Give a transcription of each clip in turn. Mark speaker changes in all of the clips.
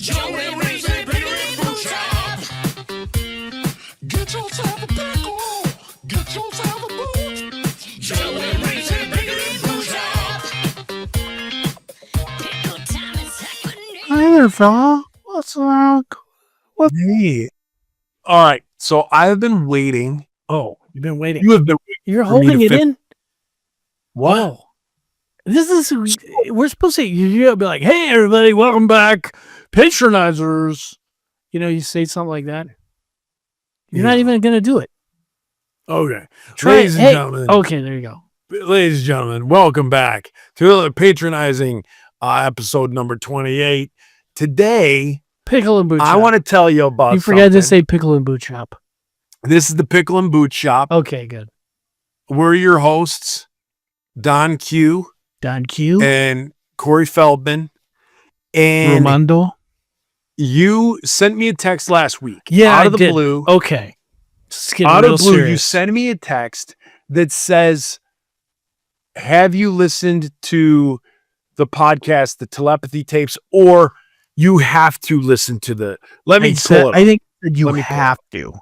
Speaker 1: Joey Reese and Pickle Boot Shop. Get yourself a pickle. Get yourself a boot. Joey Reese and Pickle Boot Shop. Pickle time is happening.
Speaker 2: Hi there, fella. What's up?
Speaker 3: Hey. All right. So I've been waiting.
Speaker 2: Oh, you've been waiting.
Speaker 3: You have been.
Speaker 2: You're
Speaker 3: for me
Speaker 2: holding
Speaker 3: to
Speaker 2: it
Speaker 3: fit-
Speaker 2: in?
Speaker 3: What?
Speaker 2: Oh. This is, we're supposed to, you'll be like, hey, everybody, welcome back. Patronizers. You know, you say something like that. You're not
Speaker 3: Yeah.
Speaker 2: even going to do it.
Speaker 3: Okay.
Speaker 2: Try
Speaker 3: Ladies
Speaker 2: it.
Speaker 3: and
Speaker 2: Hey.
Speaker 3: gentlemen.
Speaker 2: Okay, there you go.
Speaker 3: Ladies and gentlemen, welcome back to the patronizing episode number 28. Today,
Speaker 2: Pickle and boot shop.
Speaker 3: I want to tell you about
Speaker 2: You forgot to
Speaker 3: something.
Speaker 2: say pickle and boot shop.
Speaker 3: This is the Pickle and Boot Shop.
Speaker 2: Okay, good.
Speaker 3: We're your hosts, Don Q
Speaker 2: Don Q.
Speaker 3: and Corey Feldman. And
Speaker 2: Romando.
Speaker 3: you sent me a text last week.
Speaker 2: Yeah,
Speaker 3: out
Speaker 2: I
Speaker 3: of the
Speaker 2: did.
Speaker 3: blue.
Speaker 2: Okay. It's getting
Speaker 3: Out
Speaker 2: real
Speaker 3: of blue, you
Speaker 2: serious.
Speaker 3: send me a text that says, have you listened to the podcast, the telepathy tapes, or you have to listen to the, let me
Speaker 2: I
Speaker 3: pull
Speaker 2: said,
Speaker 3: it
Speaker 2: I
Speaker 3: up.
Speaker 2: think that you
Speaker 3: Let me pull it
Speaker 2: have to.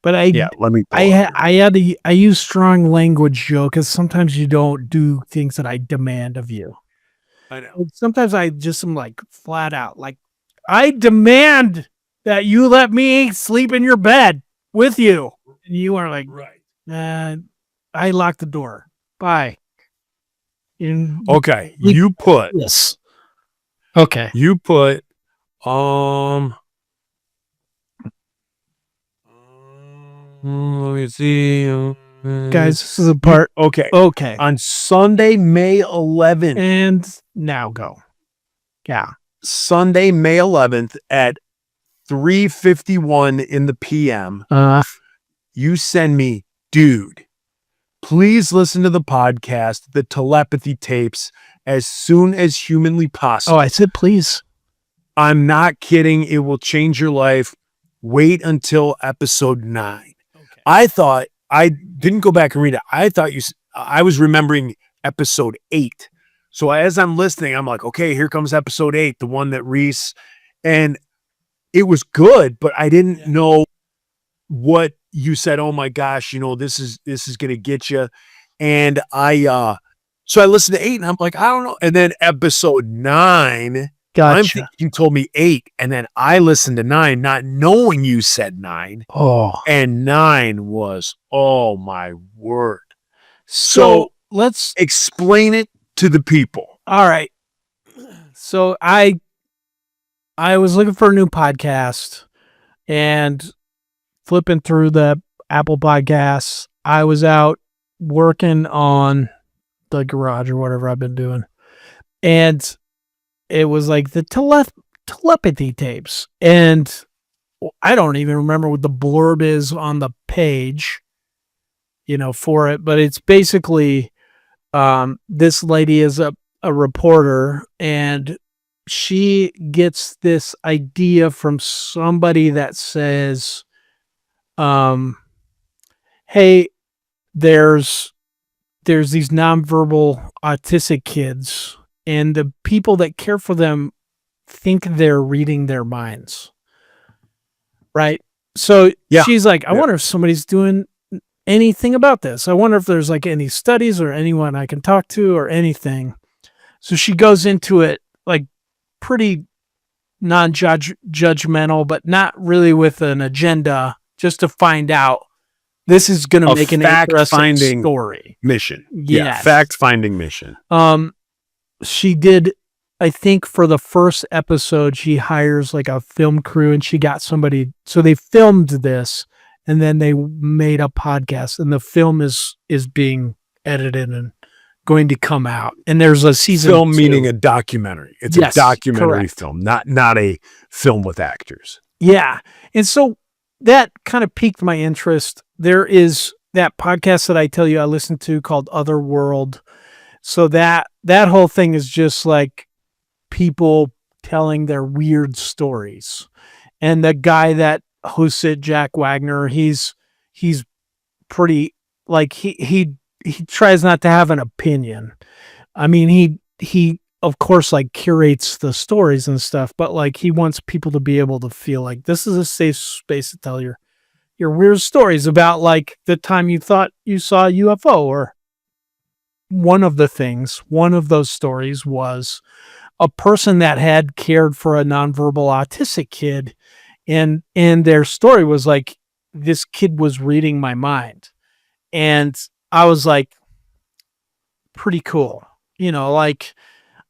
Speaker 2: But I
Speaker 3: Yeah, let me pull it up.
Speaker 2: I use strong language, Joe, because sometimes you don't do things that I demand of you.
Speaker 3: I know.
Speaker 2: And sometimes I just am like flat out, like, I demand that you let me sleep in your bed with you. And you are like,
Speaker 3: Right.
Speaker 2: I locked the door. Bye. In
Speaker 3: Okay.
Speaker 2: We-
Speaker 3: You put,
Speaker 2: this. Okay.
Speaker 3: let me see.
Speaker 2: Guys, this is the part.
Speaker 3: Okay.
Speaker 2: Okay.
Speaker 3: On Sunday, May 11th,
Speaker 2: And now go. Yeah.
Speaker 3: Sunday, May 11th at 3:51 in the PM, you send me, dude, please listen to the podcast, the telepathy tapes, as soon as humanly possible.
Speaker 2: Oh, I said, please.
Speaker 3: I'm not kidding. It will change your life. Wait until episode 9.
Speaker 2: Okay.
Speaker 3: I thought, I didn't go back and read it. I thought I was remembering episode 8. So as I'm listening, I'm like, okay, here comes episode 8, the one that Reese, and it was good, but I didn't know what you said. Oh my gosh, this is going to get you. And so I listened to 8 and I'm like, I don't know. And then episode 9, I'm
Speaker 2: Gotcha.
Speaker 3: thinking you told me 8. And then I listened to 9, not knowing you said 9.
Speaker 2: Oh.
Speaker 3: And 9 was, oh my word.
Speaker 2: So let's,
Speaker 3: Explain it to the people.
Speaker 2: all right. So I was looking for a new podcast and flipping through the Apple Podcasts. I was out working on the garage or whatever I've been doing. And it was like the telepathy tapes. And I don't even remember what the blurb is on the page, for it. But it's basically this lady is a reporter and she gets this idea from somebody that says, hey, there's these nonverbal autistic kids and the people that care for them think they're reading their minds. Right. So
Speaker 3: Yeah.
Speaker 2: she's like, I
Speaker 3: Yeah.
Speaker 2: wonder if somebody's doing anything about this. I wonder if there's like any studies or anyone I can talk to or anything. So she goes into it like pretty non-judgmental, but not really with an agenda, just to find out. This is going to
Speaker 3: A
Speaker 2: make an interesting
Speaker 3: fact-finding
Speaker 2: story.
Speaker 3: Mission.
Speaker 2: Yes.
Speaker 3: Fact-finding mission.
Speaker 2: She did, I think for the first episode, she hires like a film crew and she got somebody. So they filmed this and then they made a podcast and the film is being edited and going to come out. And there's a season
Speaker 3: Film
Speaker 2: 2.
Speaker 3: meaning a documentary. It's
Speaker 2: Yes,
Speaker 3: a documentary
Speaker 2: correct.
Speaker 3: film, not a film with actors.
Speaker 2: Yeah. And so that kind of piqued my interest. There is that podcast that I tell you I listen to called Otherworld. So that whole thing is just like people telling their weird stories. And the guy that hosts it, Jack Wagner, he's pretty like he tries not to have an opinion. I mean, he of course, like curates the stories and stuff, but like he wants people to be able to feel like this is a safe space to tell your weird stories about like the time you thought you saw a UFO. Or one of those stories was a person that had cared for a nonverbal autistic kid, and their story was like, this kid was reading my mind. And I was like, pretty cool. Like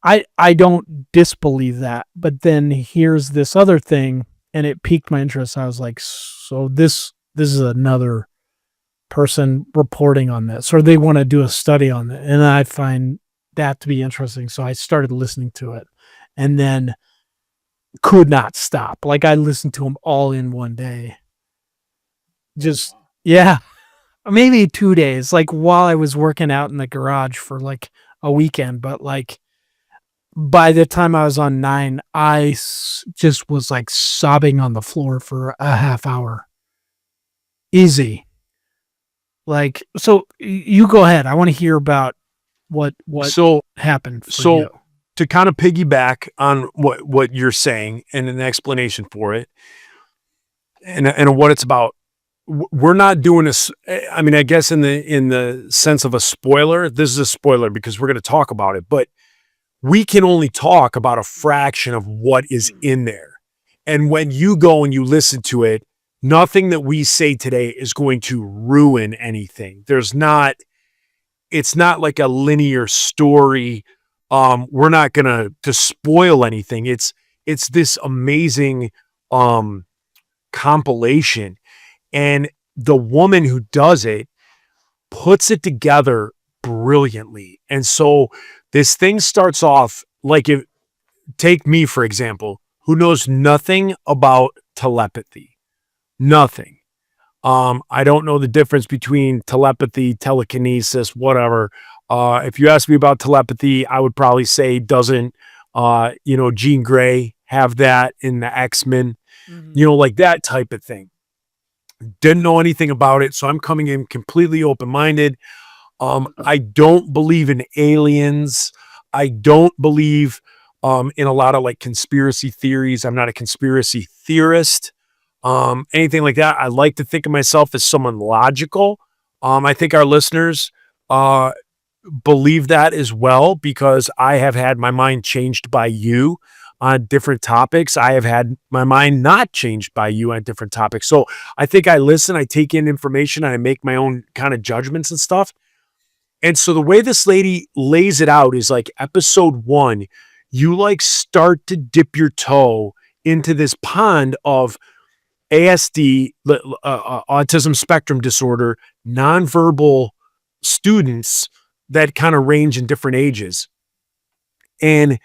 Speaker 2: I don't disbelieve that, but then here's this other thing and it piqued my interest. I was like, so this is another person reporting on this, or they want to do a study on it. And I find that to be interesting. So I started listening to it and then could not stop. Like I listened to them all in one day. Just, yeah, maybe 2 days, like while I was working out in the garage for like a weekend. But like by the time I was on 9, I just was like sobbing on the floor for a half hour. Easy. Like, so you go ahead. I want to hear about what happened for you.
Speaker 3: To kind of piggyback on what you're saying and an explanation for it and what it's about, we're not doing this. I mean, I guess in the sense of a spoiler, this is a spoiler because we're going to talk about it, but we can only talk about a fraction of what is in there. And when you go and you listen to it, nothing that we say today is going to ruin anything. It's not like a linear story. We're not going to spoil anything. It's this amazing compilation. And the woman who does it puts it together brilliantly. And so this thing starts off like, take me, for example, who knows nothing about telepathy. Nothing. I don't know the difference between telepathy, telekinesis, whatever. If you ask me about telepathy, I would probably say doesn't, Jean Grey have that in the X-Men, like that type of thing. Didn't know anything about it. So I'm coming in completely open-minded. I don't believe in aliens. I don't believe in a lot of like conspiracy theories. I'm not a conspiracy theorist. Anything like that. I like to think of myself as someone logical. I think our listeners believe that as well, because I have had my mind changed by you on different topics. I have had my mind not changed by you on different topics. So I think I listen, I take in information, and I make my own kind of judgments and stuff. And so the way this lady lays it out is like episode 1, you like start to dip your toe into this pond of ASD, autism spectrum disorder, nonverbal students that kind of range in different ages. And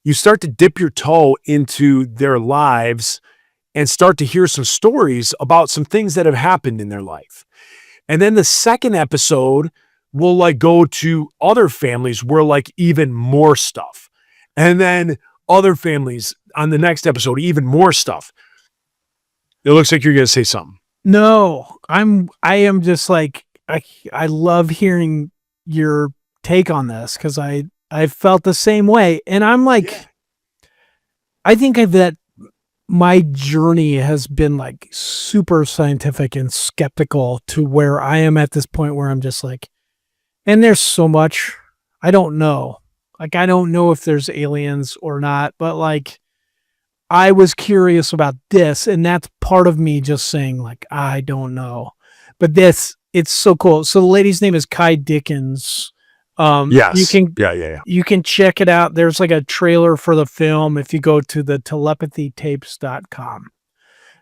Speaker 3: you start to dip your toe into their lives and start to hear some stories about some things that have happened in their life. And then the second episode will like go to other families where like even more stuff. And then other families on the next episode, even more stuff. It looks like you're going to say something.
Speaker 2: No, I am just like, I love hearing your take on this, because I felt the same way. And I'm like, I think that my journey has been like super scientific and skeptical to where I am at this point where I'm just like, and there's so much, I don't know. Like, I don't know if there's aliens or not, but like, I was curious about this, and that's part of me just saying like, I don't know, but it's so cool. So the lady's name is Kai Dickens.
Speaker 3: Yes.
Speaker 2: You can check it out. There's like a trailer for the film if you go to the telepathytapes.com.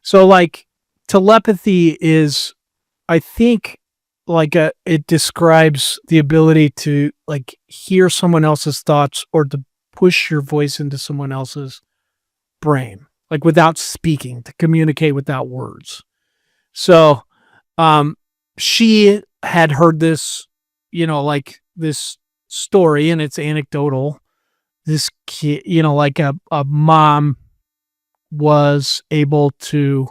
Speaker 2: So like telepathy is, I think, like it describes the ability to like hear someone else's thoughts or to push your voice into someone else's brain, like without speaking, to communicate without words. So she had heard this, like this story, and it's anecdotal. This kid, like a mom was able to,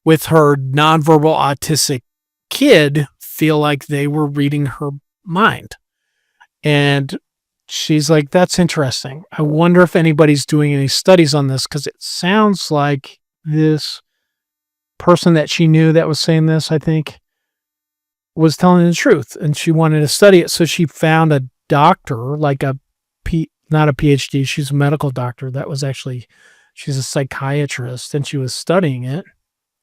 Speaker 2: with her nonverbal autistic kid, feel like they were reading her mind. And she's like, that's interesting. I wonder if anybody's doing any studies on this, because it sounds like this person that she knew that was saying this, I think, was telling the truth, and she wanted to study it. So she found a doctor, like not a PhD, she's a medical doctor. She's a psychiatrist, and she was studying it.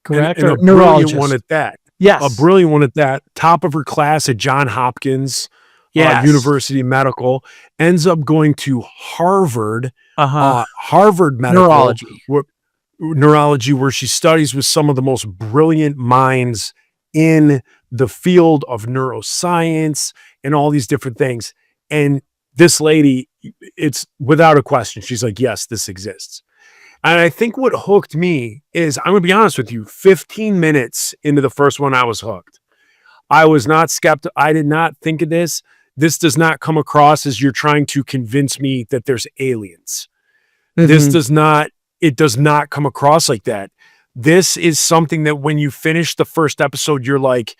Speaker 2: Correct?
Speaker 3: And
Speaker 2: Or
Speaker 3: a brilliant
Speaker 2: neurologist.
Speaker 3: one at that.
Speaker 2: Yes.
Speaker 3: A brilliant one at that. Top of her class at Johns Hopkins
Speaker 2: Yes.
Speaker 3: University Medical. Ends up going to Harvard.
Speaker 2: Uh-huh.
Speaker 3: Harvard Medical.
Speaker 2: Neurology.
Speaker 3: Neurology, where she studies with some of the most brilliant minds in the field of neuroscience and all these different things. And this lady, it's without a question, she's like, yes, this exists. And I think what hooked me is, I'm going to be honest with you, 15 minutes into the first one, I was hooked. I was not skeptical. I did not think of this. This does not come across as you're trying to convince me that there's aliens. This does not come across like that. This is something that when you finish the first episode, you're like,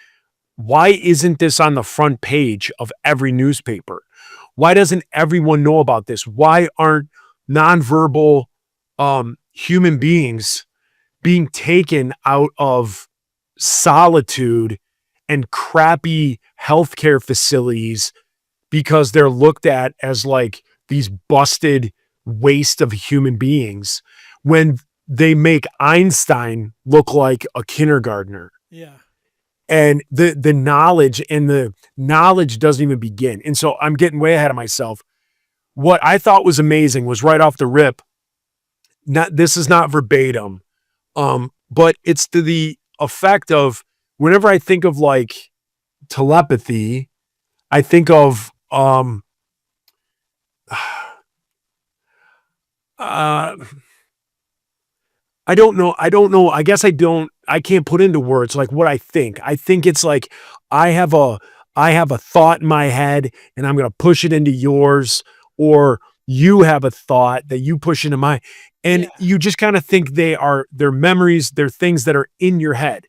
Speaker 3: why isn't this on the front page of every newspaper? Why doesn't everyone know about this? Why aren't nonverbal human beings being taken out of solitude and crappy healthcare facilities because they're looked at as like these busted waste of human beings, when they make Einstein look like a kindergartner?
Speaker 2: Yeah.
Speaker 3: And the knowledge doesn't even begin. And so I'm getting way ahead of myself. What I thought was amazing was right off the rip, this is not verbatim, but it's to the effect of, whenever I think of like telepathy, I think of I don't know. I guess I can't put into words like what I think. I think it's like I have a thought in my head and I'm going to push it into yours, or you have a thought that you push into mine, and you just kind of think they're memories, they're things that are in your head.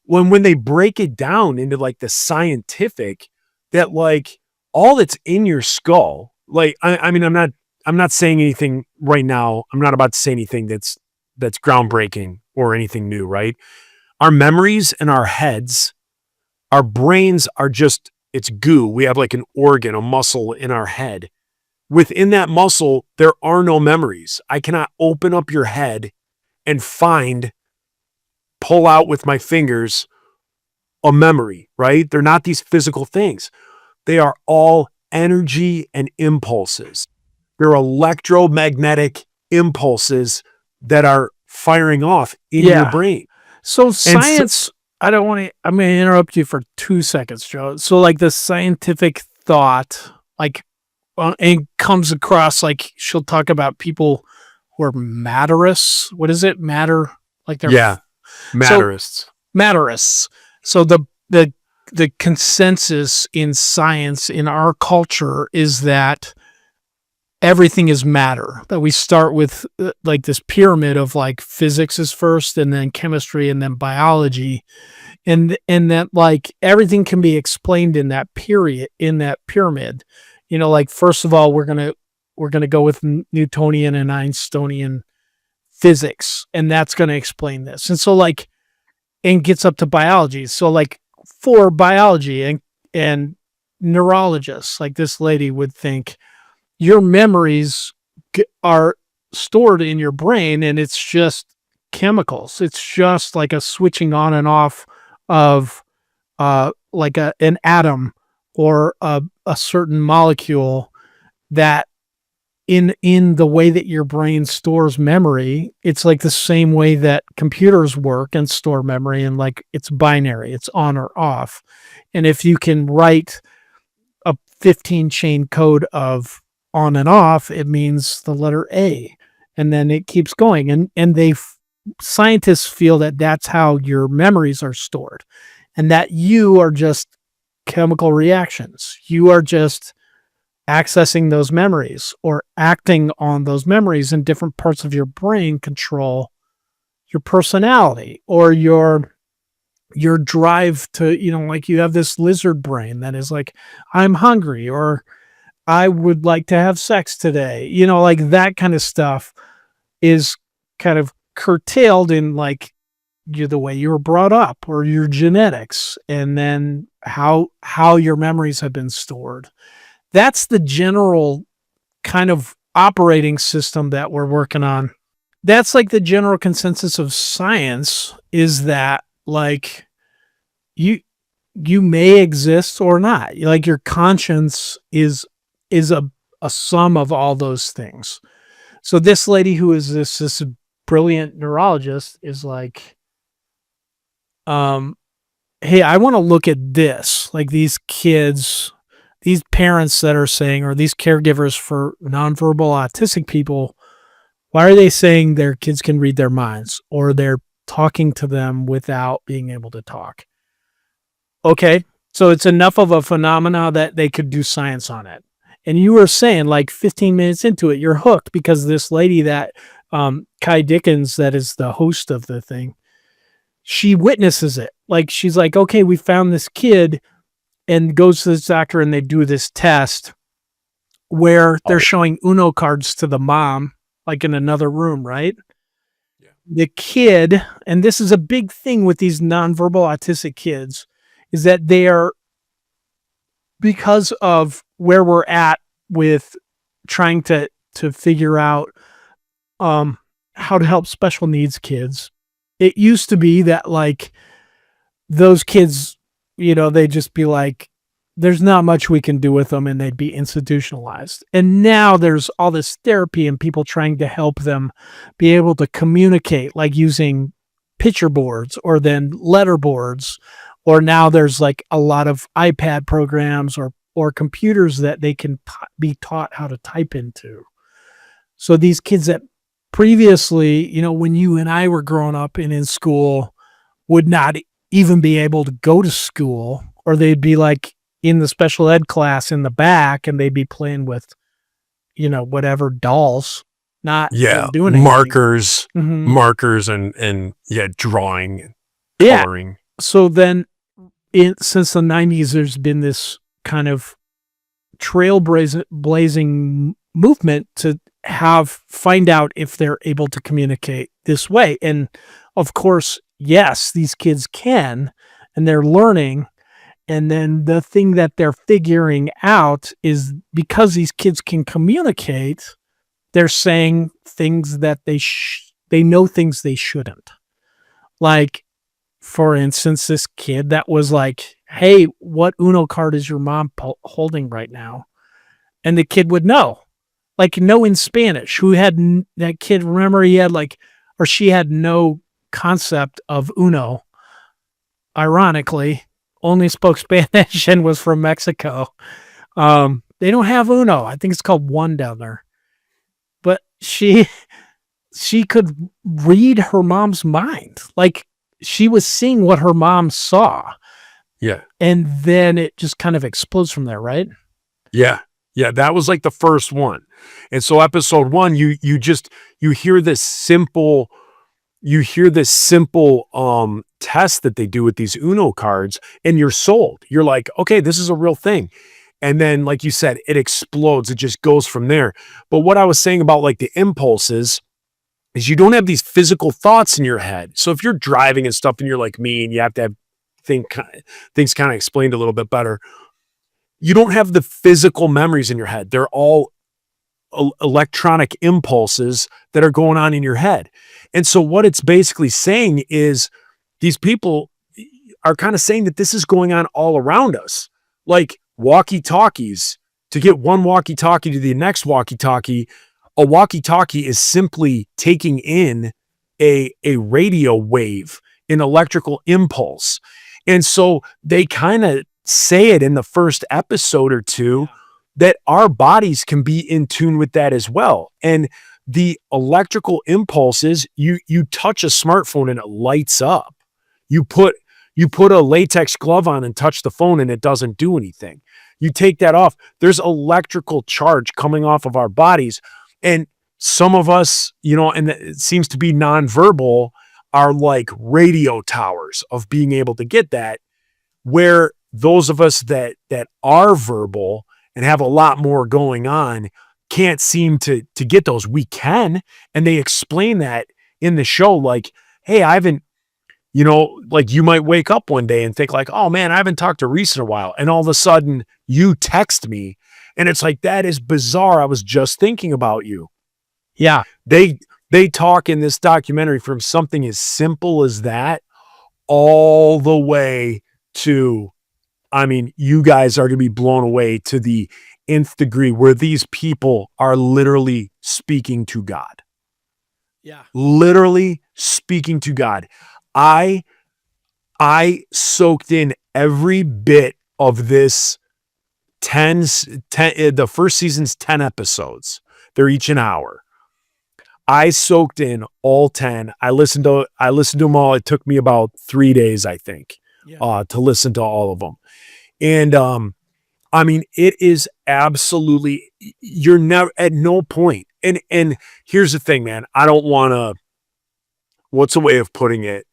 Speaker 3: When they break it down into like the scientific, that like all that's in your skull, like, I mean, I'm not saying anything right now. I'm not about to say anything that's groundbreaking or anything new, right? Our memories and our heads, our brains are just, it's goo. We have like an organ, a muscle in our head. Within that muscle, there are no memories. I cannot open up your head and pull out with my fingers a memory, right? They're not these physical things. They are all energy and impulses. They're electromagnetic impulses that are firing off in your brain.
Speaker 2: So science, I'm going to interrupt you for 2 seconds, Joe. So like the scientific thought, like, and comes across, like she'll talk about people who are matterists. What is it? Matter? Like they're
Speaker 3: matterists.
Speaker 2: Matterists. So the consensus in science in our culture is that everything is matter, that we start with like this pyramid of like physics is first, and then chemistry, and then biology. And that like everything can be explained in that pyramid. You know, like, first of all, we're going to go with Newtonian and Einsteinian physics, and that's going to explain this. And so like, and gets up to biology. So like for biology and neurologists, like this lady would think your memories are stored in your brain, and it's just chemicals. It's just like a switching on and off of like an atom or a certain molecule, that in the way that your brain stores memory, it's like the same way that computers work and store memory, and like it's binary, it's on or off. And if you can write a 15 chain code of on and off, it means the letter A, and then it keeps going. And scientists feel that that's how your memories are stored, and that you are just chemical reactions. You are just accessing those memories or acting on those memories, and different parts of your brain control your personality or your drive to, like you have this lizard brain that is like, I'm hungry, or I would like to have sex today. You know, like that kind of stuff is kind of curtailed in like the way you were brought up or your genetics, and then how your memories have been stored. That's the general kind of operating system that we're working on. That's like the general consensus of science, is that like you may exist or not. Like your conscience is a sum of all those things. So this lady who is this brilliant neurologist is like, hey, I want to look at this. Like these kids, these parents that are saying, or these caregivers for nonverbal autistic people, why are they saying their kids can read their minds, or they're talking to them without being able to talk? Okay, so it's enough of a phenomena that they could do science on it. And you were saying like 15 minutes into it, you're hooked because this lady that Kai Dickens, that is the host of the thing, she witnesses it. Like she's like, okay, we found this kid, and goes to this doctor and they do this test where they're showing Uno cards to the mom, like in another room, right?
Speaker 3: Yeah.
Speaker 2: The kid, and this is a big thing with these nonverbal autistic kids, is that they are, because of where we're at with trying to figure out how to help special needs kids. It used to be that like those kids, you know, they'd just be like, there's not much we can do with them, and they'd be institutionalized. And now there's all this therapy and people trying to help them be able to communicate, like using picture boards or then letter boards, or now there's like a lot of iPad programs or computers that they can be taught how to type into. So these kids that previously, you know, when you and I were growing up and in school, would not even be able to go to school, or they'd be like in the special ed class in the back and they'd be playing with, you know, whatever dolls, not doing anything.
Speaker 3: Markers,
Speaker 2: Mhm.
Speaker 3: markers and drawing,
Speaker 2: Yeah.
Speaker 3: coloring.
Speaker 2: So then since the 90s, there's been this kind of blazing movement to find out if they're able to communicate this way. And of course, yes, these kids can, and they're learning. And then the thing that they're figuring out is because these kids can communicate, they're saying things that they know things they shouldn't. Like, for instance, this kid that was like, hey, what Uno card is your mom holding right now? And the kid would know, like, know in Spanish. Who had that kid? Remember, he had like, or she had no concept of Uno. Ironically, only spoke Spanish and was from Mexico. They don't have Uno. I think it's called One down there. But she could read her mom's mind. Like, she was seeing what her mom saw.
Speaker 3: Yeah.
Speaker 2: And then it just kind of explodes from there, right?
Speaker 3: Yeah. Yeah. That was like the first one. And so episode 1, you hear this simple test that they do with these Uno cards, and you're sold. You're like, okay, this is a real thing. And then, like you said, it explodes. It just goes from there. But what I was saying about like the impulses is you don't have these physical thoughts in your head. So if you're driving and stuff and you're like me and you have to have things kind of explained a little bit better, you don't have the physical memories in your head. They're all electronic impulses that are going on in your head. And so what it's basically saying is these people are kind of saying that this is going on all around us. Like walkie-talkies, to get one walkie-talkie to the next walkie-talkie, a walkie-talkie is simply taking in a radio wave, an electrical impulse. And so they kind of say it in the first episode or two that our bodies can be in tune with that as well. And the electrical impulses, you touch a smartphone and it lights up. You put a latex glove on and touch the phone and it doesn't do anything. You take that off, there's electrical charge coming off of our bodies. And some of us, you know, and it seems to be nonverbal, are like radio towers of being able to get that, where those of us that are verbal and have a lot more going on can't seem to get those. We can, and they explain that in the show, like, hey, I haven't, like you might wake up one day and think like, oh man, I haven't talked to Reese in a while. And all of a sudden you text me and it's like, that is bizarre. I was just thinking about you.
Speaker 2: Yeah.
Speaker 3: They talk in this documentary from something as simple as that all the way to, I mean, you guys are going to be blown away to the nth degree where these people are literally speaking to God.
Speaker 2: Yeah.
Speaker 3: Literally speaking to God. I soaked in every bit of this 10, the first season's 10 episodes. They're each an hour. I soaked in all 10. I listened to them all. It took me about 3 days, I think, to listen to all of them. And, I mean, it is absolutely, you're never at no point. And here's the thing, man, I don't want to, what's a way of putting it?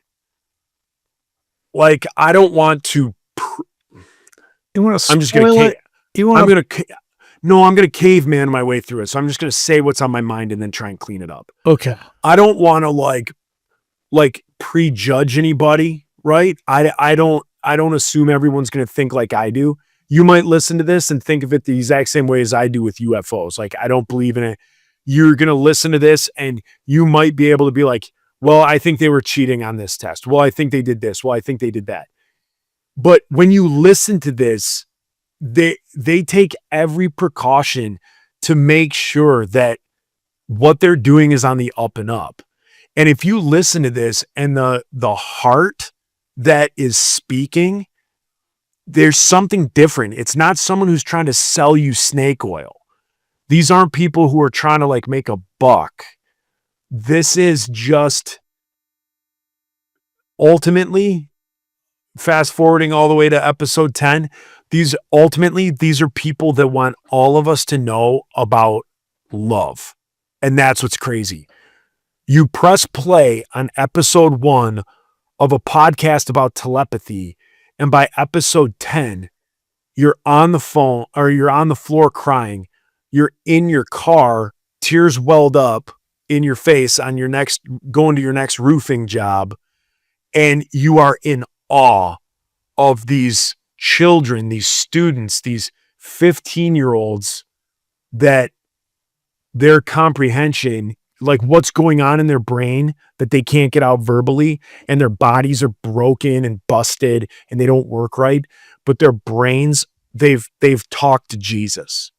Speaker 3: Like, I don't want to,
Speaker 2: You want to
Speaker 3: I'm just going to, I'm going to caveman my way through it. So I'm just going to say what's on my mind and then try and clean it up.
Speaker 2: Okay.
Speaker 3: I don't want to like prejudge anybody, right? I don't assume everyone's going to think like I do. You might listen to this and think of it the exact same way as I do with UFOs. Like, I don't believe in it. You're going to listen to this and you might be able to be like, well, I think they were cheating on this test. Well, I think they did this. Well, I think they did that. But when you listen to this, they take every precaution to make sure that what they're doing is on the up and up. And if you listen to this and the heart that is speaking, there's something different. It's not someone who's trying to sell you snake oil. These aren't people who are trying to like make a buck. This is just ultimately, fast forwarding all the way to episode 10, these are people that want all of us to know about love. And that's what's crazy. You press play on episode 1 of a podcast about telepathy, and by episode 10, you're on the phone or you're on the floor crying. You're in your car, tears welled up in your face on going to your next roofing job. And you are in awe of these children, these students, these 15-year-olds that their comprehension, like what's going on in their brain that they can't get out verbally, and their bodies are broken and busted and they don't work right, but their brains, they've talked to Jesus.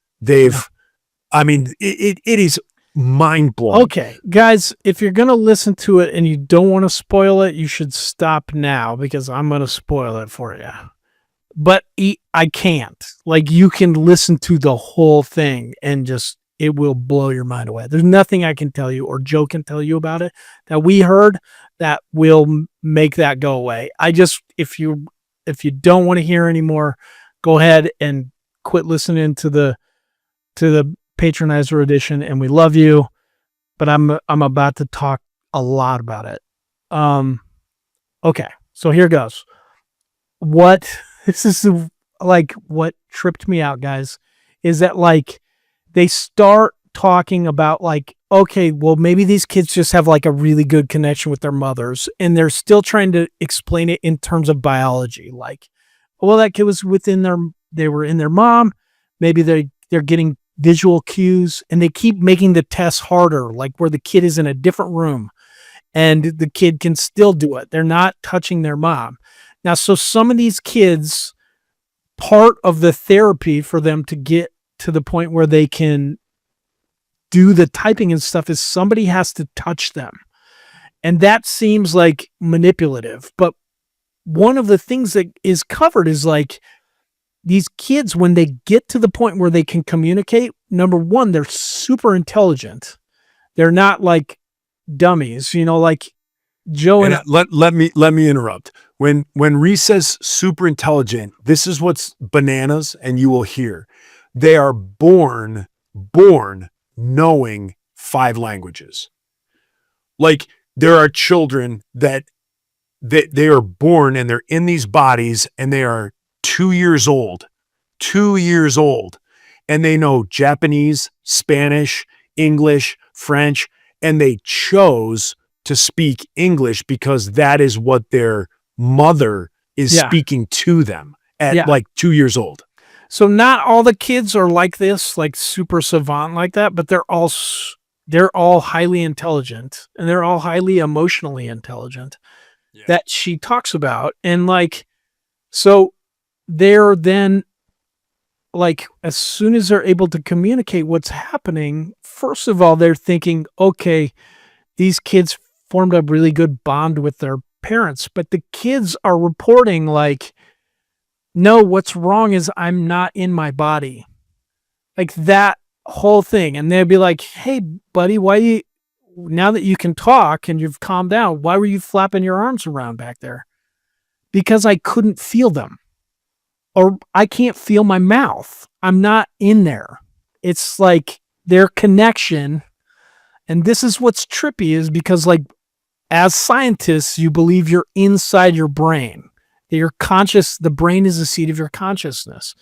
Speaker 3: I mean, it is mind blowing.
Speaker 2: Okay, guys, if you're going to listen to it and you don't want to spoil it, you should stop now because I'm going to spoil it for you. But I can't. Like, you can listen to the whole thing and just, it will blow your mind away. There's nothing I can tell you or Joe can tell you about it that we heard that will make that go away. If you don't want to hear anymore, go ahead and quit listening to the Patronizer edition, and we love you, but I'm about to talk a lot about it. Okay, so here goes. What tripped me out, guys, is that like they start talking about like, okay, well, maybe these kids just have like a really good connection with their mothers, and they're still trying to explain it in terms of biology. Like, well, that kid was they were in their mom. Maybe they're getting visual cues, and they keep making the tests harder, like where the kid is in a different room and the kid can still do it. They're not touching their mom. Now, so some of these kids, part of the therapy for them to get to the point where they can do the typing and stuff is somebody has to touch them. And that seems like manipulative. But one of the things that is covered is like these kids, when they get to the point where they can communicate, number one, they're super intelligent. They're not like dummies, like Joe and
Speaker 3: let me interrupt. When Reese says super intelligent, this is what's bananas, and you will hear. They are born knowing 5 languages. Like, there are children that they are born and they're in these bodies and they are 2 years old, and they know Japanese, Spanish, English, French, and they chose to speak English because that is what their mother is
Speaker 2: Yeah.
Speaker 3: speaking to them at
Speaker 2: Yeah.
Speaker 3: like 2 years old.
Speaker 2: So not all the kids are like this, like super savant like that, but they're all highly intelligent and they're all highly emotionally intelligent that she talks about. And like, so they're then like, as soon as they're able to communicate what's happening, first of all, they're thinking, okay, these kids formed a really good bond with their parents, but the kids are reporting like, no, what's wrong is I'm not in my body. Like that whole thing. And they'd be like, hey, buddy, now that you can talk and you've calmed down, why were you flapping your arms around back there? Because I couldn't feel them. Or I can't feel my mouth. I'm not in there. It's like their connection. And this is what's trippy is because like as scientists, you believe you're inside your brain. You're conscious. The brain is the seat of your consciousness.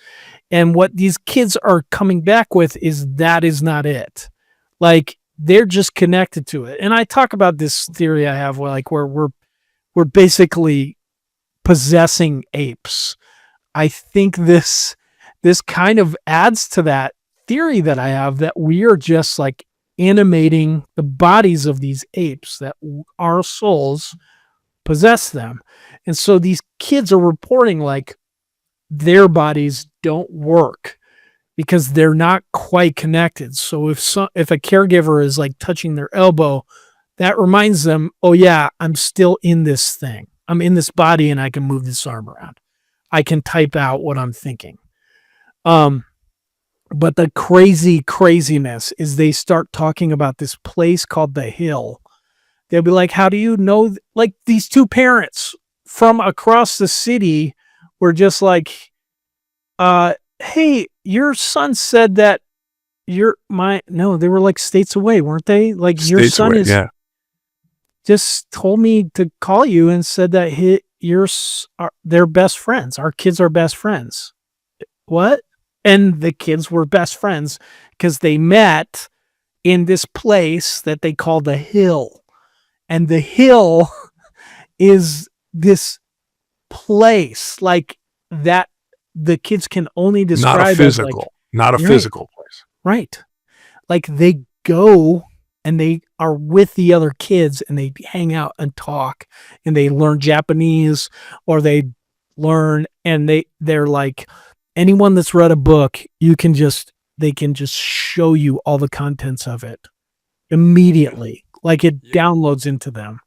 Speaker 2: And what these kids are coming back with is that is not it. Like they're just connected to it. And I talk about this theory I have where we're basically possessing apes. I think this kind of adds to that theory that I have that we are just like animating the bodies of these apes, that our souls possess them. And so these kids are reporting like their bodies don't work because they're not quite connected. So if a caregiver is like touching their elbow, that reminds them, oh yeah, I'm still in this thing. I'm in this body and I can move this arm around. I can type out what I'm thinking. But the craziness is they start talking about this place called the Hill. They'll be like, how do you know? Like these two parents from across the city were just like, hey, your son said that no, they were like states away, weren't they? Like your
Speaker 3: States
Speaker 2: son
Speaker 3: away,
Speaker 2: just told me to call you and said that they're best friends. Our kids are best friends. What? And the kids were best friends because they met in this place that they call the Hill. And the Hill is this place like that the kids can only describe
Speaker 3: not a
Speaker 2: as
Speaker 3: physical,
Speaker 2: like,
Speaker 3: not a
Speaker 2: Right.
Speaker 3: physical place.
Speaker 2: right. Like they go and they are with the other kids and they hang out and talk and they learn Japanese or they learn and they're like anyone that's read a book, they can just show you all the contents of it immediately. Like it downloads into them.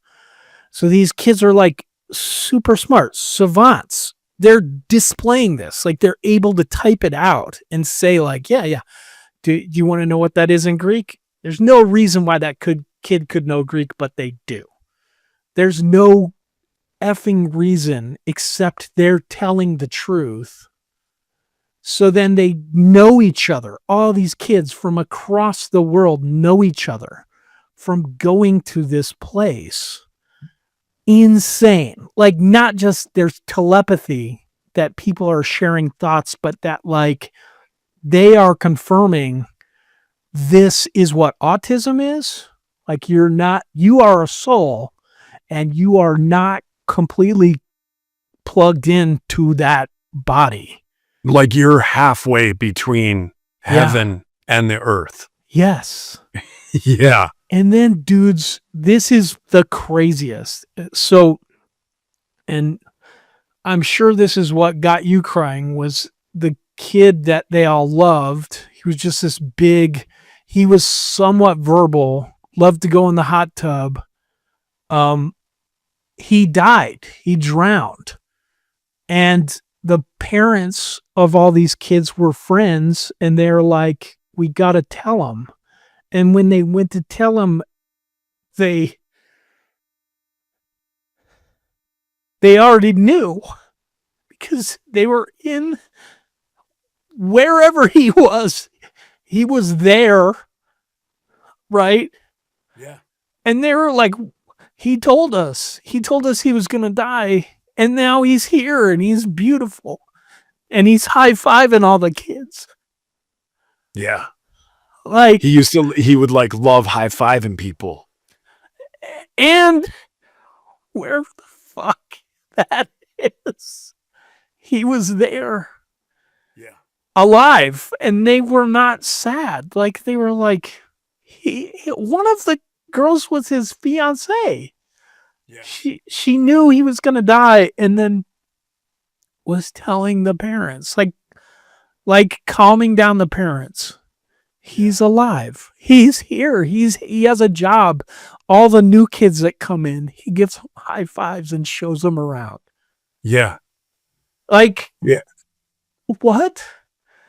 Speaker 2: So these kids are like super smart savants. They're displaying this, like they're able to type it out and say like, yeah. Do you want to know what that is in Greek? There's no reason why that kid could know Greek, but they do. There's no effing reason except they're telling the truth. So then they know each other. All these kids from across the world know each other from going to this place. Insane. Like not just there's telepathy that people are sharing thoughts, but that like they are confirming this is what autism is. Like you are a soul and you are not completely plugged into that body.
Speaker 3: Like you're halfway between heaven and the earth.
Speaker 2: Yes.
Speaker 3: Yeah.
Speaker 2: And then dudes, this is the craziest. So, and I'm sure this is what got you crying was the kid that they all loved. He was just this big, he was somewhat verbal, loved to go in the hot tub. He died. He drowned. And the parents of all these kids were friends and they're like, we got to tell them. And when they went to tell him, they already knew because they were in wherever he was there, right?
Speaker 3: Yeah.
Speaker 2: And they were like, he told us he was going to die. And now he's here and he's beautiful and he's high-fiving all the kids.
Speaker 3: Yeah.
Speaker 2: Like,
Speaker 3: He would like love high-fiving people.
Speaker 2: and where the fuck that is, he was there
Speaker 3: Yeah.
Speaker 2: alive, and they were not sad. Like, they were like, one of the girls was his fiance.
Speaker 3: Yeah.
Speaker 2: She knew he was gonna die, and then was telling the parents, like calming down the parents. He's alive. He's here. He has a job. All the new kids that come in, he gives them high fives and shows them around.
Speaker 3: Yeah.
Speaker 2: Like,
Speaker 3: Yeah.
Speaker 2: what?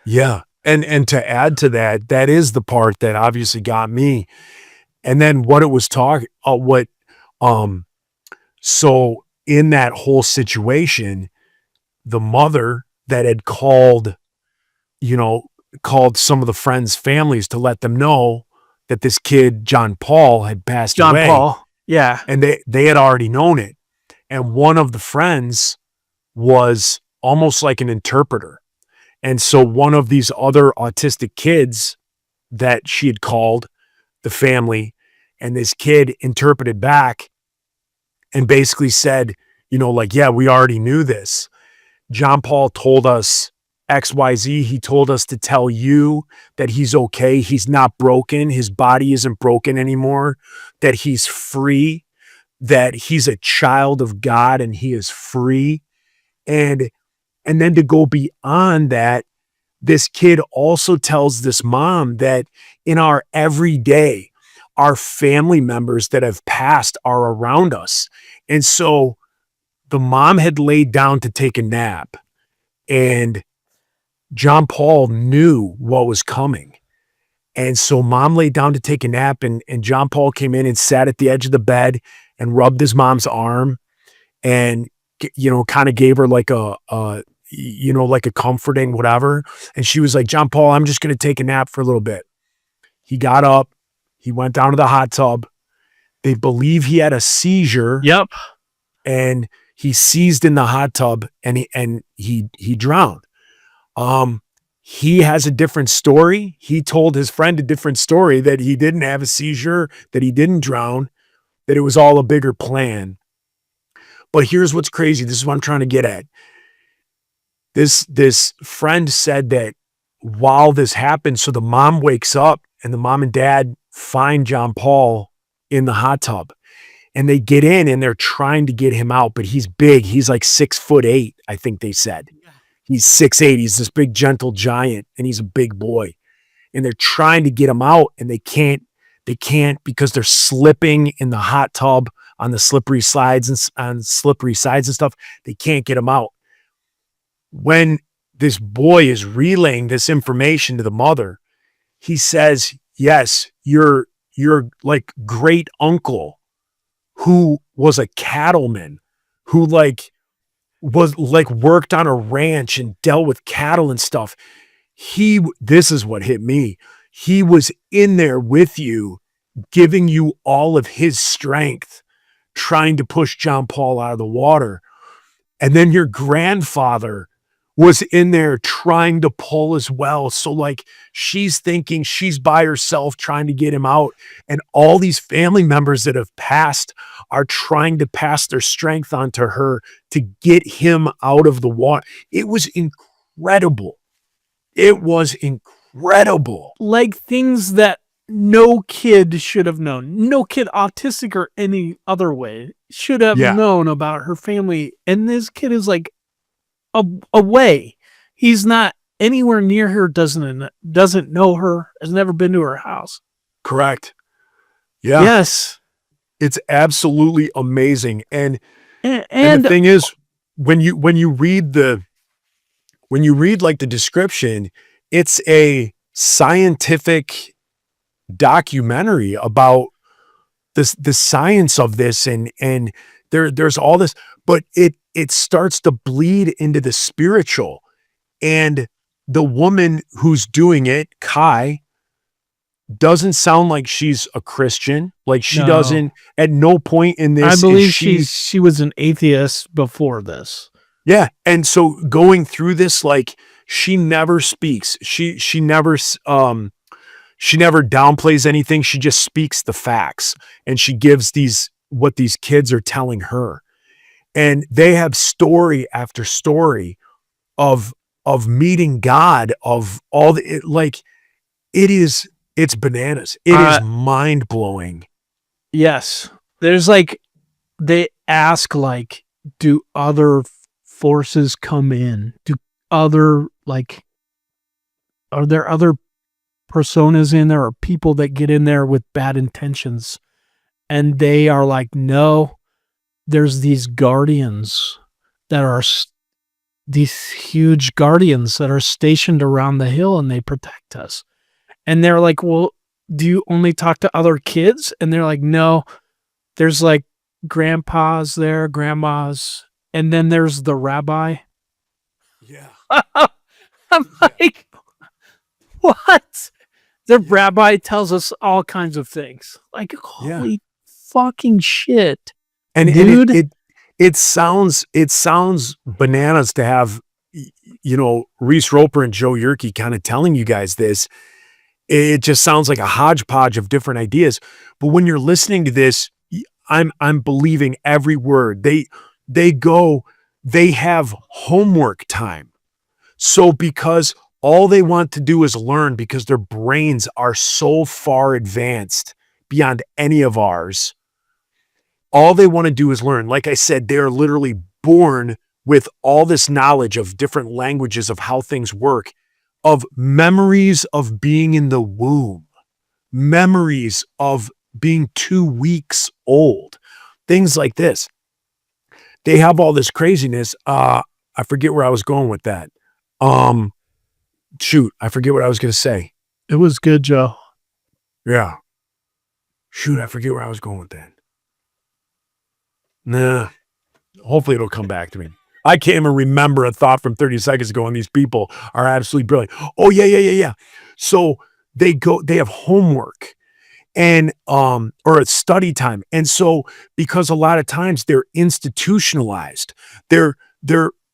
Speaker 3: Yeah. And to add to that, that is the part that obviously got me. And then what it was so in that whole situation, the mother that had called some of the friends' families to let them know that this kid, John Paul, had passed
Speaker 2: John
Speaker 3: away.
Speaker 2: Paul. Yeah.
Speaker 3: And they had already known it. And one of the friends was almost like an interpreter. And so one of these other autistic kids that she had called the family, and this kid interpreted back and basically said, yeah, we already knew this. John Paul told us XYZ. He told us to tell you that he's okay. He's not broken. His body isn't broken anymore, that he's free, that he's a child of God and he is free. And then to go beyond that, this kid also tells this mom that in our everyday, our family members that have passed are around us. And so the mom had laid down to take a nap, and John Paul knew what was coming. And so mom laid down to take a nap, and John Paul came in and sat at the edge of the bed and rubbed his mom's arm and, kind of gave her like like a comforting whatever. And she was like, John Paul, I'm just going to take a nap for a little bit. He got up. He went down to the hot tub. They believe he had a seizure.
Speaker 2: Yep.
Speaker 3: And he seized in the hot tub and he drowned. He has a different story. He told his friend a different story, that he didn't have a seizure, that he didn't drown, that it was all a bigger plan. But here's what's crazy. This is what I'm trying to get at. This friend said that while this happened, so the mom wakes up and the mom and dad find John Paul in the hot tub, and they get in and they're trying to get him out, but he's big. He's like 6'8", I think they said. He's 6'8". He's this big, gentle giant, and he's a big boy. And they're trying to get him out, and they can't because they're slipping in the hot tub on the slippery sides and stuff. They can't get him out. When this boy is relaying this information to the mother, he says, yes, your like great uncle, who was a cattleman, who was worked on a ranch and dealt with cattle and stuff. This is what hit me. He was in there with you, giving you all of his strength, trying to push John Paul out of the water. And then your grandfather was in there trying to pull as well. So she's thinking she's by herself trying to get him out. And all these family members that have passed are trying to pass their strength onto her to get him out of the water. It was incredible. It was incredible.
Speaker 2: Like things that no kid should have known. No kid, autistic or any other way, should have known about her family. And this kid is away. He's not anywhere near her, doesn't know her, has never been to her house.
Speaker 3: Correct. Yeah.
Speaker 2: Yes.
Speaker 3: It's absolutely amazing. And
Speaker 2: the
Speaker 3: thing is, when you read the description, it's a scientific documentary about the science of this, and there's all this, but it starts to bleed into the spiritual. And the woman who's doing it, Kai, doesn't sound like she's a Christian. She doesn't, at no point in this.
Speaker 2: I believe she was an atheist before this.
Speaker 3: Yeah. And so going through this, she never speaks. She never downplays anything. She just speaks the facts, and she gives what these kids are telling her. And they have story after story of meeting God, of all it's bananas. It is mind blowing.
Speaker 2: Yes. There's like, they ask, like, do other forces come in? Do other, like, are there other personas in there or people that get in there with bad intentions? And they are like, no, there's these guardians that are these huge guardians that are stationed around the hill, and they protect us. And they're like, well, do you only talk to other kids? And they're like, no, there's like grandpas there, grandmas, and then there's the rabbi.
Speaker 3: Yeah.
Speaker 2: I'm like, what? The rabbi tells us all kinds of things. Like, holy fucking shit.
Speaker 3: And
Speaker 2: dude.
Speaker 3: it sounds bananas to have, Reese Roper and Joe Yerke kind of telling you guys this. It just sounds like a hodgepodge of different ideas. But when you're listening to this, I'm believing every word. They have homework time. So because all they want to do is learn, because their brains are so far advanced beyond any of ours, all they want to do is learn. Like I said, they're literally born with all this knowledge of different languages of how things work, of memories of being in the womb, memories of being 2 weeks old, things like this. They have all this craziness. I forget where I was going with that. Shoot, I forget what I was going to say.
Speaker 2: It was good, Joe.
Speaker 3: Yeah. Shoot, I forget where I was going with that. Nah. Hopefully it'll come back to me. I can't even remember a thought from 30 seconds ago, and these people are absolutely brilliant. Oh, yeah. So they have homework and or it's study time. And so because a lot of times they're institutionalized, they're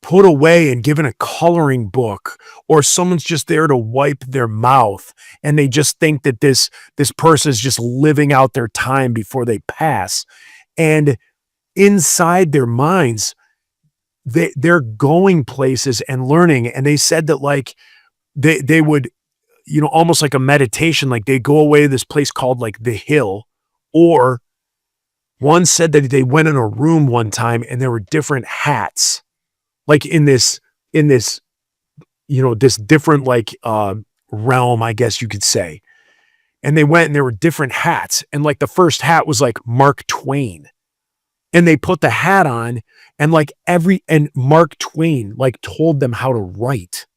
Speaker 3: put away and given a coloring book, or someone's just there to wipe their mouth, and they just think that this person is just living out their time before they pass. And inside their minds, they're going places and learning. And they said that like they would, almost like a meditation, like they go away to this place called like the Hill. Or one said that they went in a room one time and there were different hats, like in this, this different like realm, I guess you could say. And they went and there were different hats. And like the first hat was like Mark Twain. And they put the hat on, and and Mark Twain like told them how to write.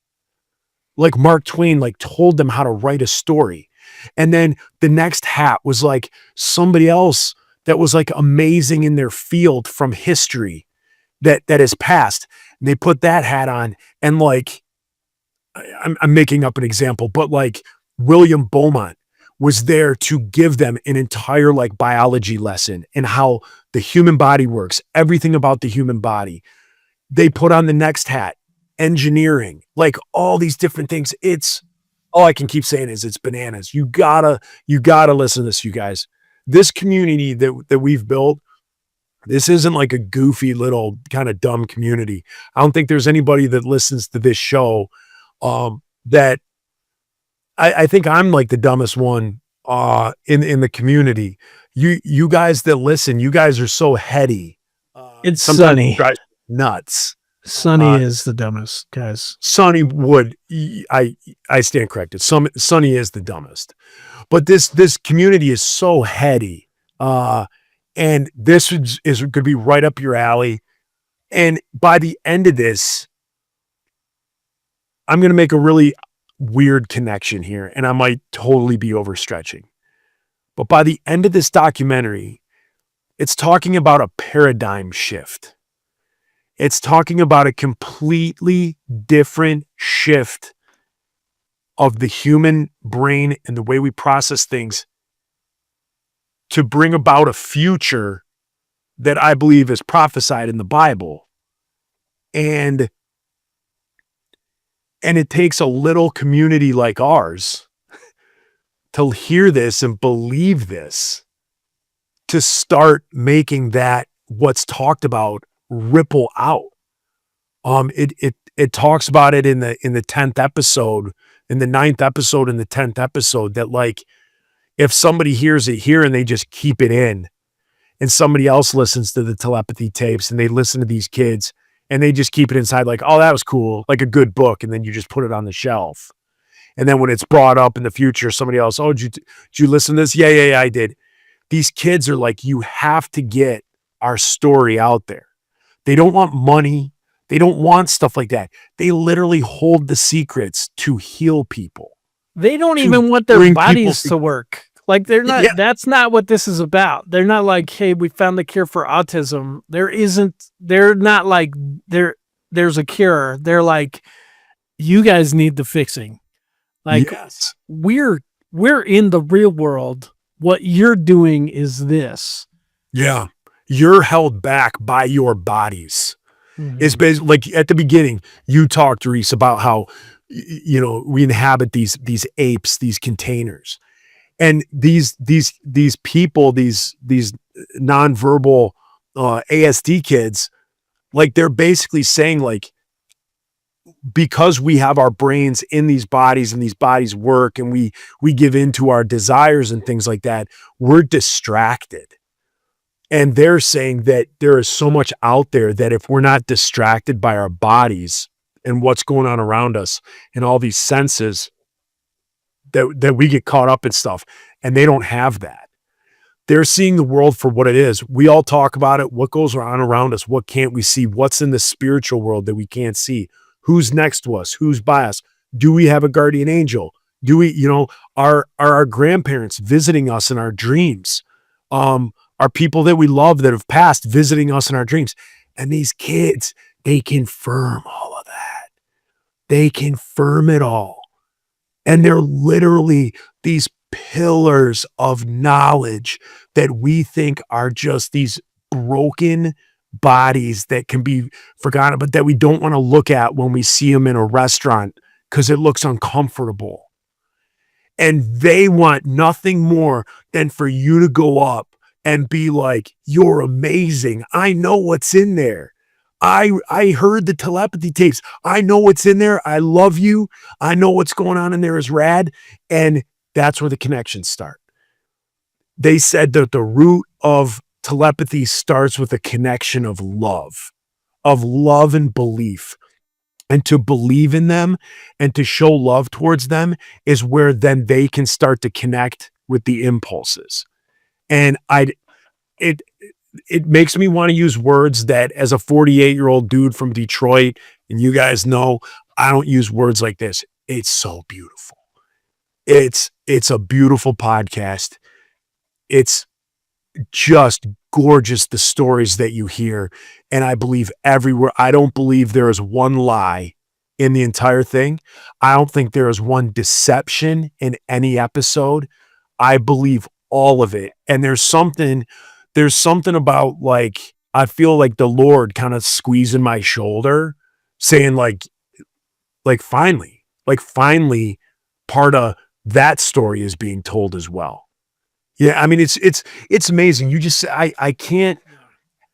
Speaker 3: Like Mark Twain like told them how to write a story. And then the next hat was like somebody else that was like amazing in their field from history that has passed. And they put that hat on, and like, I'm making up an example, but like William Beaumont was there to give them an entire like biology lesson and how the human body works, everything about the human body. They put on the next hat, engineering, like all these different things. It's all I can keep saying is it's bananas. You gotta listen to this, you guys. This community that we've built, this isn't like a goofy little kind of dumb community. I don't think there's anybody that listens to this show that I think I'm like the dumbest one in the community. You guys that listen, you guys are so heady.
Speaker 2: It's Sonny.
Speaker 3: Nuts.
Speaker 2: Sonny is the dumbest, guys.
Speaker 3: Sonny would, I stand corrected. Sonny is the dumbest. But this community is so heady. And this is going to be right up your alley. And by the end of this, I'm going to make a really weird connection here, and I might totally be overstretching. But by the end of this documentary, it's talking about a paradigm shift. It's talking about a completely different shift of the human brain and the way we process things to bring about a future that I believe is prophesied in the Bible. And And it takes a little community like ours to hear this and believe this, to start making that what's talked about ripple out. It talks about it in the 10th episode, in the 9th episode, in the 10th episode, that like if somebody hears it here and they just keep it in, and somebody else listens to the telepathy tapes and they listen to these kids and they just keep it inside, like, oh, that was cool, like a good book, and then you just put it on the shelf. And then when it's brought up in the future, somebody else, oh, did you listen to this? Yeah, I did. These kids are like, you have to get our story out there. They don't want money. They don't want stuff like that. They literally hold the secrets to heal people.
Speaker 2: They don't
Speaker 3: To
Speaker 2: even want their
Speaker 3: bring
Speaker 2: bodies
Speaker 3: people
Speaker 2: to work. Like they're not,
Speaker 3: Yeah.
Speaker 2: that's not what this is about. They're not like, hey, we found the cure for autism. They're not like there's a cure. They're like, you guys need the fixing. Like
Speaker 3: Yes.
Speaker 2: we're in the real world. What you're doing is this.
Speaker 3: Yeah. You're held back by your bodies. It's basically like at the beginning, you talked, Reese, about how, we inhabit these apes, these containers, and these people, these nonverbal ASD kids, like they're basically saying like, because we have our brains in these bodies and these bodies work and we give into our desires and things like that, we're distracted. And they're saying that there is so much out there that if we're not distracted by our bodies and what's going on around us and all these senses, that we get caught up in stuff, and they don't have that. They're seeing the world for what it is. We all talk about it. What goes on around us? What can't we see? What's in the spiritual world that we can't see? Who's next to us? Who's by us? Do we have a guardian angel? Do we, are our grandparents visiting us in our dreams? Are people that we love that have passed visiting us in our dreams? And these kids, they confirm all of that. They confirm it all. And they're literally these pillars of knowledge that we think are just these broken bodies that can be forgotten, but that we don't want to look at when we see them in a restaurant because it looks uncomfortable. And they want nothing more than for you to go up and be like, you're amazing. I know what's in there. I heard the telepathy tapes. I know what's in there. I love you. I know what's going on in there is rad. And that's where the connections start. They said that the root of telepathy starts with a connection of love and belief. And to believe in them and to show love towards them is where then they can start to connect with the impulses. And it makes me want to use words that, as a 48-year-old dude from Detroit, and you guys know, I don't use words like this. It's so beautiful. It's a beautiful podcast. It's just gorgeous, the stories that you hear. And I believe everywhere. I don't believe there is one lie in the entire thing. I don't think there is one deception in any episode. I believe all of it. And there's something about, like, I feel like the Lord kind of squeezing my shoulder, saying like finally part of that story is being told as well. Yeah. I mean, it's amazing. You just, I can't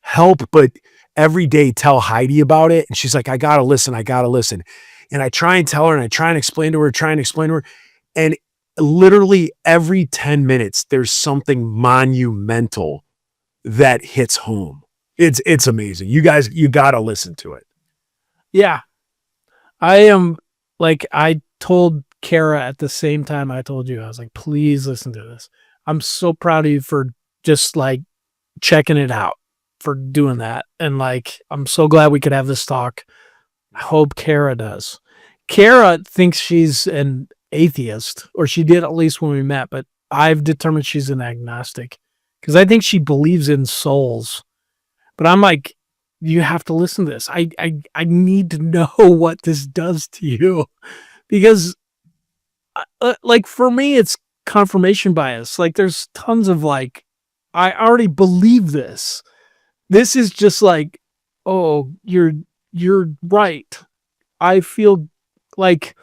Speaker 3: help but every day tell Heidi about it. And she's like, I gotta listen. And I try and tell her, and I try and explain to her, and literally every 10 minutes, there's something monumental that hits home. It's amazing. You guys, you gotta listen to it.
Speaker 2: Yeah. I told Kara at the same time I told you, I was like, please listen to this. I'm so proud of you for just like checking it out, for doing that. And like, I'm so glad we could have this talk. I hope Kara does. Kara thinks she's an atheist, or she did at least when we met, but I've determined she's an agnostic because I think she believes in souls. But I'm like, you have to listen to this. I need to know what this does to you, because like for me, it's confirmation bias. Like there's tons of like, I already believe this. This is just like, oh, you're right. I feel Like,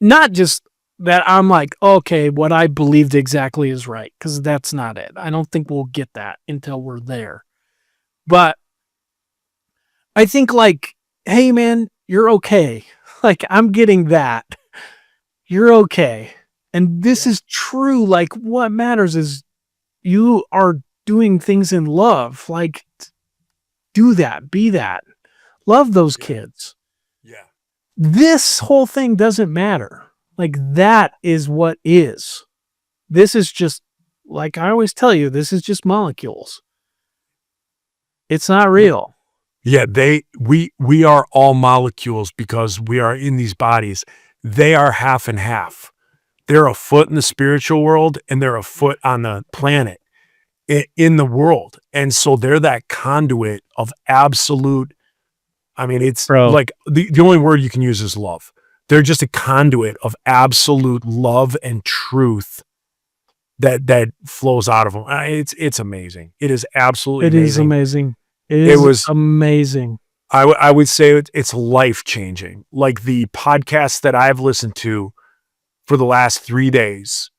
Speaker 2: not just that I'm like, okay, what I believed exactly is right, because that's not it. I don't think we'll get that until we're there. But I think, like, hey, man, you're okay. Like, I'm getting that. You're okay. And this is true. Like, what matters is you are doing things in love. Like, do that. Be that. Love those kids.
Speaker 3: Yeah.
Speaker 2: This whole thing doesn't matter. Like, that is what is. This is just, like I always tell you, this is just molecules. It's not real.
Speaker 3: Yeah, we are all molecules because we are in these bodies. They are half and half. They're a foot in the spiritual world and they're a foot on the planet in the world. And so they're that conduit of absolute, I mean, it's
Speaker 2: Bro.
Speaker 3: like the only word you can use is love. They're just a conduit of absolute love and truth that flows out of them. It's amazing. It is absolutely amazing.
Speaker 2: It is amazing. It was amazing.
Speaker 3: I would say it's life-changing. Like the podcasts that I've listened to for the last 3 days,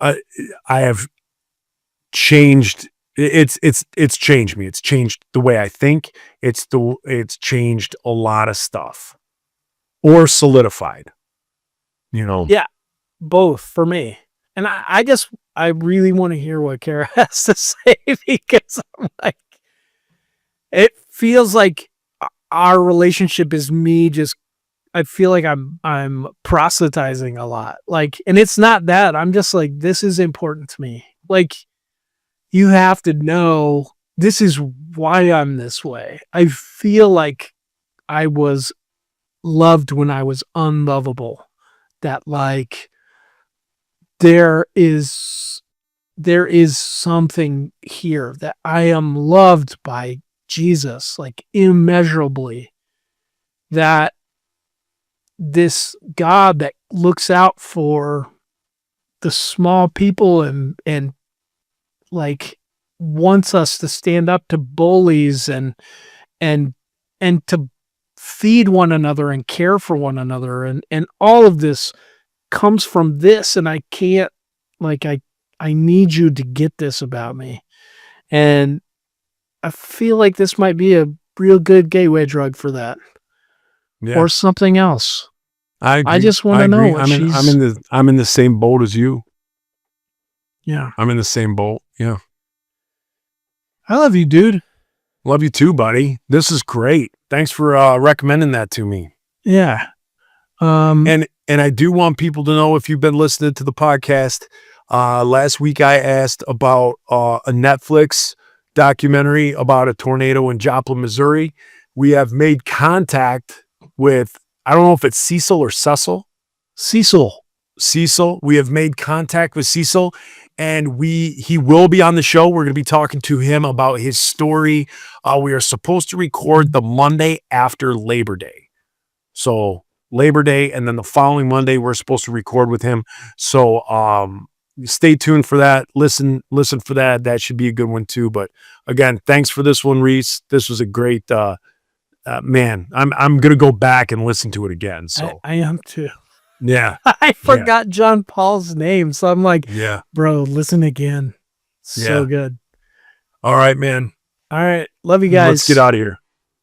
Speaker 3: I have changed. It's changed me. It's changed the way I think. It's changed a lot of stuff, or solidified. You know.
Speaker 2: Yeah, both for me. And I really want to hear what Kara has to say, because I'm like, it feels like our relationship is me just, I feel like I'm proselytizing a lot. Like, and it's not that. I'm just like, this is important to me. Like, you have to know this is why I'm this way. I feel like I was loved when I was unlovable. That, like, there is something here that I am loved by Jesus, like, immeasurably. That this God that looks out for the small people and like wants us to stand up to bullies and to feed one another and care for one another, and all of this comes from this. And I can't, like, I need you to get this about me. And I feel like this might be a real good gateway drug for that.
Speaker 3: Yeah.
Speaker 2: Or something else.
Speaker 3: I agree.
Speaker 2: I just want to know
Speaker 3: agree.
Speaker 2: what
Speaker 3: I'm in the same boat as you.
Speaker 2: Yeah.
Speaker 3: I'm in the same boat. Yeah.
Speaker 2: I love you, dude.
Speaker 3: Love you too, buddy. This is great. Thanks for recommending that to me.
Speaker 2: Yeah.
Speaker 3: And I do want people to know, if you've been listening to the podcast, last week I asked about a Netflix documentary about a tornado in Joplin, Missouri. We have made contact with, I don't know if it's Cecil or Cecil. Cecil. We have made contact with Cecil, and he will be on the show. We're going to be talking to him about his story. We are supposed to record the Monday after Labor Day. So Labor Day, and then the following Monday, we're supposed to record with him. So stay tuned for that. Listen for that. That should be a good one too. But again, thanks for this one, Reese. This was a great, man, I'm going to go back and listen to it again. So
Speaker 2: I am too.
Speaker 3: yeah.
Speaker 2: I forgot John Paul's name. So I'm like,
Speaker 3: Yeah.
Speaker 2: bro, listen again. So good.
Speaker 3: All right, man.
Speaker 2: All right. Love you guys.
Speaker 3: Let's get out of here.